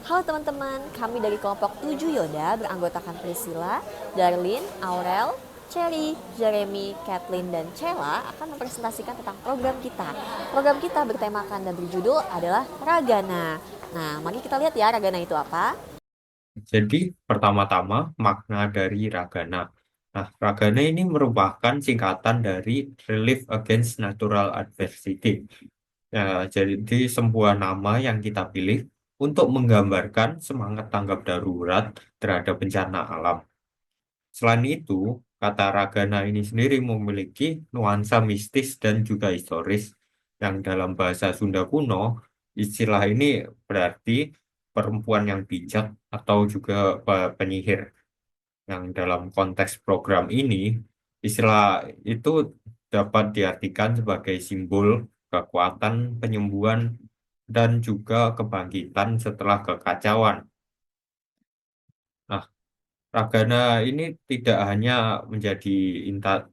Halo teman-teman, kami dari kelompok 7 Yoda beranggotakan Priscilla, Darlin, Aurel, Cherry, Jeremy, Kathleen, dan Cella akan mempresentasikan tentang program kita. Program kita bertemakan dan berjudul adalah Ragana. Nah, mari kita lihat ya Ragana itu apa. Jadi, pertama-tama makna dari Ragana. Nah, Ragana ini merupakan singkatan dari Relief Against Natural Adversity. Ya, jadi sebuah nama yang kita pilih untuk menggambarkan semangat tanggap darurat terhadap bencana alam. Selain itu, kata Ragana ini sendiri memiliki nuansa mistis dan juga historis yang dalam bahasa Sunda kuno, istilah ini berarti perempuan yang bijak atau juga penyihir. Yang dalam konteks program ini, istilah itu dapat diartikan sebagai simbol kekuatan, penyembuhan, dan juga kebangkitan setelah kekacauan. Nah, Ragana ini tidak hanya menjadi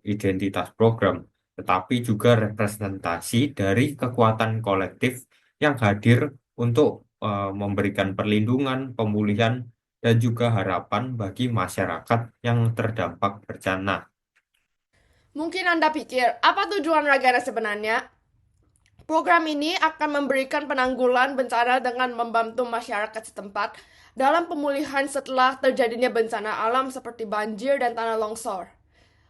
identitas program, tetapi juga representasi dari kekuatan kolektif yang hadir untuk memberikan perlindungan, pemulihan, dan juga harapan bagi masyarakat yang terdampak bencana. Mungkin Anda pikir, apa tujuan Ragana sebenarnya? Program ini akan memberikan penanggulan bencana dengan membantu masyarakat setempat dalam pemulihan setelah terjadinya bencana alam seperti banjir dan tanah longsor.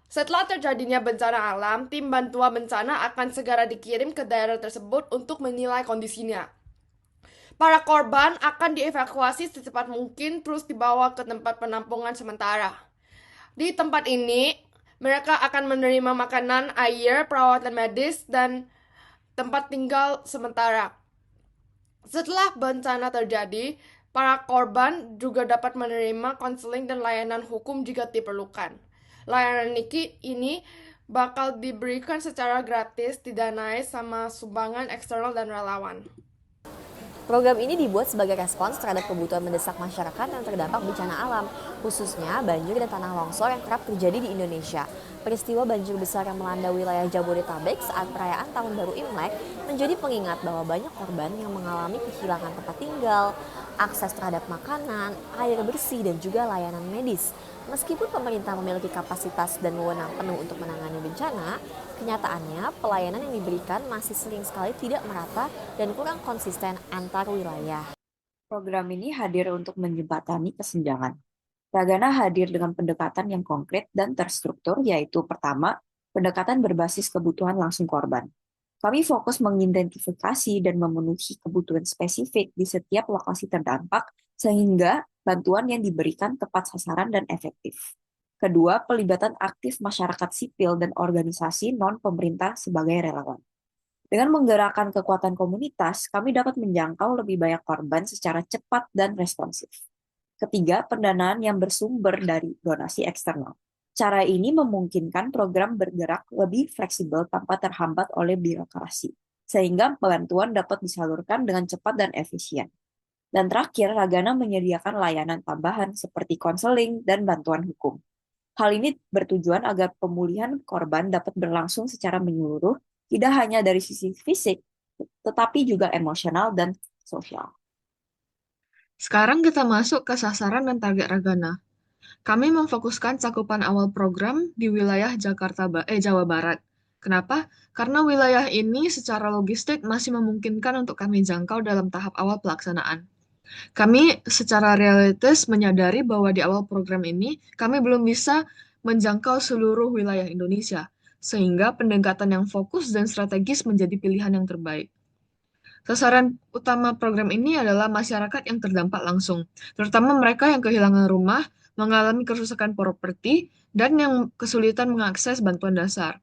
Setelah terjadinya bencana alam, tim bantuan bencana akan segera dikirim ke daerah tersebut untuk menilai kondisinya. Para korban akan dievakuasi secepat mungkin terus dibawa ke tempat penampungan sementara. Di tempat ini, mereka akan menerima makanan, air, perawatan medis, dan tempat tinggal sementara. Setelah bencana terjadi, para korban juga dapat menerima konseling dan layanan hukum jika diperlukan. Layanan ini bakal diberikan secara gratis, didanai sama sumbangan eksternal dan relawan. Program ini dibuat sebagai respons terhadap kebutuhan mendesak masyarakat yang terdampak bencana alam, khususnya banjir dan tanah longsor yang kerap terjadi di Indonesia. Peristiwa banjir besar yang melanda wilayah Jabodetabek saat perayaan Tahun Baru Imlek menjadi pengingat bahwa banyak korban yang mengalami kehilangan tempat tinggal, akses terhadap makanan, air bersih, dan juga layanan medis. Meskipun pemerintah memiliki kapasitas dan wewenang penuh untuk menangani bencana, kenyataannya pelayanan yang diberikan masih sering sekali tidak merata dan kurang konsisten antar wilayah. Program ini hadir untuk menjembatani kesenjangan. Ragana hadir dengan pendekatan yang konkret dan terstruktur, yaitu pertama, pendekatan berbasis kebutuhan langsung korban. Kami fokus mengidentifikasi dan memenuhi kebutuhan spesifik di setiap lokasi terdampak, sehingga bantuan yang diberikan tepat sasaran dan efektif. Kedua, pelibatan aktif masyarakat sipil dan organisasi non-pemerintah sebagai relawan. Dengan menggerakkan kekuatan komunitas, kami dapat menjangkau lebih banyak korban secara cepat dan responsif. Ketiga, pendanaan yang bersumber dari donasi eksternal. Cara ini memungkinkan program bergerak lebih fleksibel tanpa terhambat oleh birokrasi, sehingga bantuan dapat disalurkan dengan cepat dan efisien. Dan terakhir, Ragana menyediakan layanan tambahan seperti konseling dan bantuan hukum. Hal ini bertujuan agar pemulihan korban dapat berlangsung secara menyeluruh, tidak hanya dari sisi fisik, tetapi juga emosional dan sosial. Sekarang kita masuk ke sasaran dan target Ragana. Kami memfokuskan cakupan awal program di wilayah Jawa Barat. Kenapa? Karena wilayah ini secara logistik masih memungkinkan untuk kami jangkau dalam tahap awal pelaksanaan. Kami secara realistis menyadari bahwa di awal program ini kami belum bisa menjangkau seluruh wilayah Indonesia, sehingga pendekatan yang fokus dan strategis menjadi pilihan yang terbaik. Sasaran utama program ini adalah masyarakat yang terdampak langsung, terutama mereka yang kehilangan rumah, mengalami kerusakan properti, dan yang kesulitan mengakses bantuan dasar.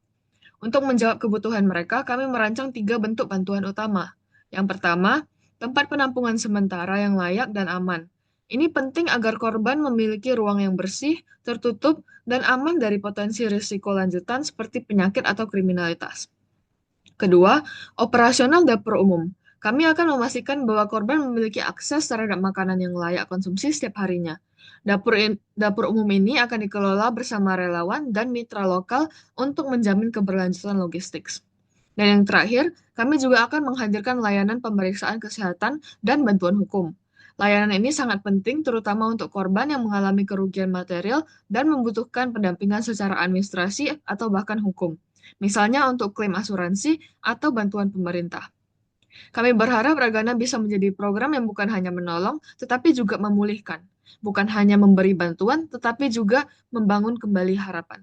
Untuk menjawab kebutuhan mereka, kami merancang 3 bentuk bantuan utama. Yang pertama, tempat penampungan sementara yang layak dan aman. Ini penting agar korban memiliki ruang yang bersih, tertutup, dan aman dari potensi risiko lanjutan seperti penyakit atau kriminalitas. Kedua, operasional dapur umum. Kami akan memastikan bahwa korban memiliki akses terhadap makanan yang layak konsumsi setiap harinya. Dapur umum ini akan dikelola bersama relawan dan mitra lokal untuk menjamin keberlanjutan logistik. Dan yang terakhir, kami juga akan menghadirkan layanan pemeriksaan kesehatan dan bantuan hukum. Layanan ini sangat penting terutama untuk korban yang mengalami kerugian material dan membutuhkan pendampingan secara administrasi atau bahkan hukum. Misalnya untuk klaim asuransi atau bantuan pemerintah. Kami berharap Ragana bisa menjadi program yang bukan hanya menolong, tetapi juga memulihkan. Bukan hanya memberi bantuan, tetapi juga membangun kembali harapan.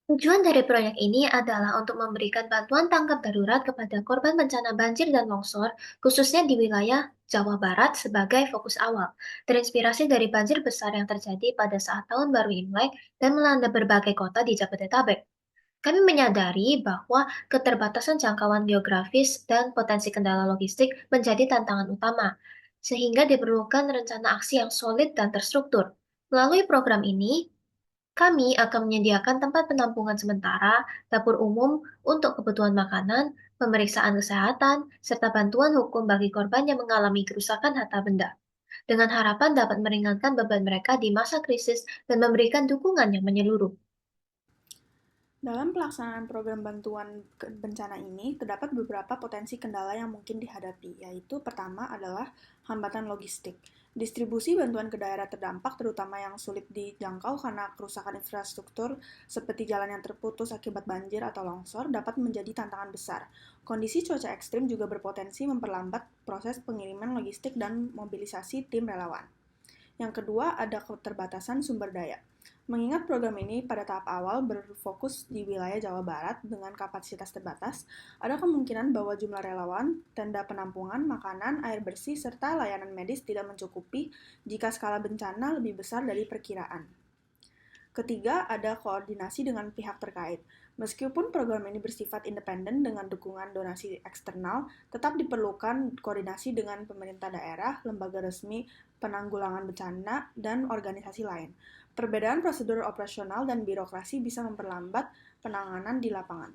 Tujuan dari proyek ini adalah untuk memberikan bantuan tanggap darurat kepada korban bencana banjir dan longsor, khususnya di wilayah Jawa Barat sebagai fokus awal, terinspirasi dari banjir besar yang terjadi pada saat Tahun Baru Imlek dan melanda berbagai kota di Jabodetabek. Kami menyadari bahwa keterbatasan jangkauan geografis dan potensi kendala logistik menjadi tantangan utama, sehingga diperlukan rencana aksi yang solid dan terstruktur. Melalui program ini, kami akan menyediakan tempat penampungan sementara, dapur umum untuk kebutuhan makanan, pemeriksaan kesehatan, serta bantuan hukum bagi korban yang mengalami kerusakan harta benda, dengan harapan dapat meringankan beban mereka di masa krisis dan memberikan dukungan yang menyeluruh. Dalam pelaksanaan program bantuan bencana ini, terdapat beberapa potensi kendala yang mungkin dihadapi, yaitu pertama adalah hambatan logistik. Distribusi bantuan ke daerah terdampak, terutama yang sulit dijangkau karena kerusakan infrastruktur seperti jalan yang terputus akibat banjir atau longsor, dapat menjadi tantangan besar. Kondisi cuaca ekstrim juga berpotensi memperlambat proses pengiriman logistik dan mobilisasi tim relawan. Yang kedua, ada keterbatasan sumber daya. Mengingat program ini pada tahap awal berfokus di wilayah Jawa Barat dengan kapasitas terbatas, ada kemungkinan bahwa jumlah relawan, tenda penampungan, makanan, air bersih, serta layanan medis tidak mencukupi jika skala bencana lebih besar dari perkiraan. Ketiga, ada koordinasi dengan pihak terkait. Meskipun program ini bersifat independen dengan dukungan donasi eksternal, tetap diperlukan koordinasi dengan pemerintah daerah, lembaga resmi penanggulangan bencana, dan organisasi lain. Perbedaan prosedur operasional dan birokrasi bisa memperlambat penanganan di lapangan.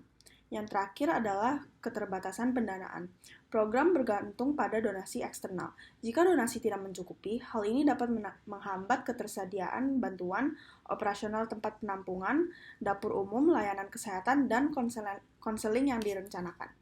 Yang terakhir adalah keterbatasan pendanaan. Program bergantung pada donasi eksternal. Jika donasi tidak mencukupi, hal ini dapat menghambat ketersediaan bantuan, operasional tempat penampungan, dapur umum, layanan kesehatan, dan konseling yang direncanakan.